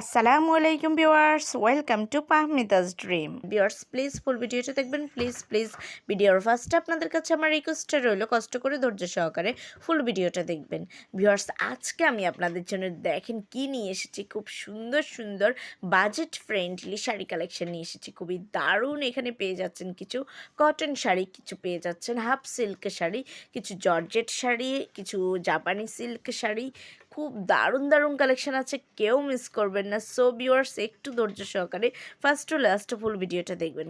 আসসালামু আলাইকুম viewers, welcome to পাহমিদাস ড্রিম। ভিউয়ার্স প্লিজ ফুল ভিডিওটা দেখবেন, প্লিজ ভিডিওর ফার্স্টে আপনাদের কাছে আমার রিকোয়েস্টটা রইল, কষ্ট করে ধৈর্য সহকারে ফুল ভিডিওটা দেখবেন। ভিউয়ার্স আজকে আমি আপনাদের জন্য দেখেন কি নিয়ে এসেছি, খুব সুন্দর সুন্দর বাজেট ফ্রেন্ডলি শাড়ি কালেকশন নিয়ে এসেছি। খুবই দারুণ, এখানে পেয়ে যাচ্ছেন কিছু কটন শাড়ি, কিছু পেয়ে যাচ্ছেন হাফ সিল্ক শাড়ি, কিছু জর্জেট শাড়ি, কিছু জাপানি সিল্ক শাড়ি। খুব দারুণ দারুণ কালেকশন আছে, কেউ মিস করবেন না। সো ভিউয়ার্স একটু ধৈর্য সহকারে ফার্স্ট টু লাস্ট ফুল ভিডিওটা দেখবেন।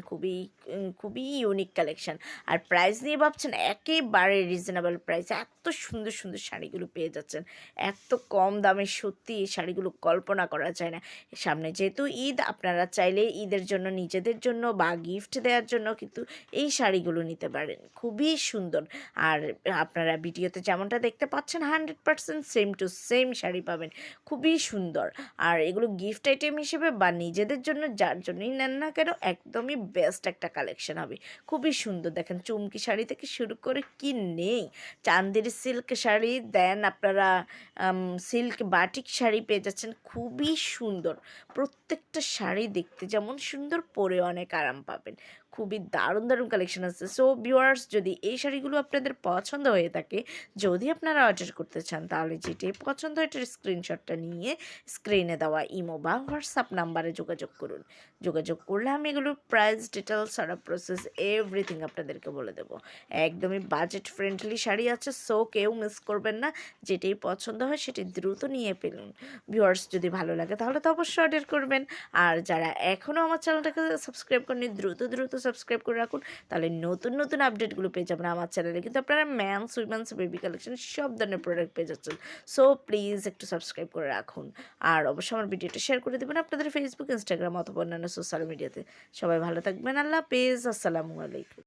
খুবই ইউনিক কালেকশন। আর প্রাইস নিয়ে ভাবছেন, একেবারে রিজনেবল প্রাইস, এত সুন্দর সুন্দর শাড়িগুলো পেয়ে যাচ্ছেন এত কম দামে। সত্যি এই শাড়িগুলো কল্পনা করা যায় না। সামনে যেহেতু ঈদ, আপনারা চাইলে ঈদের জন্য, নিজেদের জন্য বা গিফট দেওয়ার জন্য কিন্তু এই শাড়িগুলো নিতে পারেন। খুবই সুন্দর। আর আপনারা ভিডিওতে যেমনটা দেখতে পাচ্ছেন 100% সেম টু সেম শাড়ি পাবেন, খুবই সুন্দর। আর এগুলো গিফট আইটেম হিসেবে বা নিজেদের জন্য যার জন্যই নেন না কেন, একদমই বেস্ট একটা কালেকশন হবে। খুবই সুন্দর, দেখেন চুমকি শাড়ি থেকে শুরু করে কি নেই, চান্দের সিল্ক শাড়ি দেন, আপনারা সিল্ক বাটিক শাড়ি পেয়ে যাচ্ছেন। খুবই সুন্দর, প্রত্যেকটা শাড়ি দেখতে যেমন সুন্দর, পরে অনেক আরাম পাবেন। খুবই দারুণ দারুণ কালেকশন আছে। সো ভিউয়ার্স যদি এই শাড়িগুলো আপনাদের পছন্দ হয়ে থাকে, যদি আপনারা অর্ডার করতে চান, তাহলে যেটাই পছন্দ হয় এটার স্ক্রিনশটটা নিয়ে স্ক্রিনে দেওয়া ইমো বা হোয়াটসঅ্যাপ নাম্বারে যোগাযোগ করুন। যোগাযোগ করলে আমি এগুলোর প্রাইস ডিটেলস, সারা প্রসেস এভরিথিং আপনাদেরকে বলে দেবো। একদমই বাজেট ফ্রেন্ডলি শাড়ি আছে, সো কেউ মিস করবেন না। যেটাই পছন্দ হয় সেটি দ্রুত নিয়ে ফেলুন। ভিউয়ার্স যদি ভালো লাগে তাহলে তো অবশ্যই অর্ডার করবেন। আর যারা এখনও আমার চ্যানেলটাকে সাবস্ক্রাইব করেনি, দ্রুত সাবস্ক্রাইব করে রাখুন, তাহলে নতুন নতুন আপডেটগুলো পেয়ে যাবেন আমার চ্যানেলে। কিন্তু আপনারা ম্যানস, উইমেন্স, বেবি কালেকশন সব ধরনের প্রোডাক্ট পেয়ে যাচ্ছেন। সো প্লিজ একটু সাবস্ক্রাইব করে রাখুন। আর অবশ্যই আমার ভিডিওটা শেয়ার করে দেবেন আপনাদের ফেসবুক, ইনস্টাগ্রাম অথবা অন্যান্য সোশ্যাল মিডিয়াতে। সবাই ভালো থাকবেন, আল্লাহ হাফেজ, আসসালামু আলাইকুম।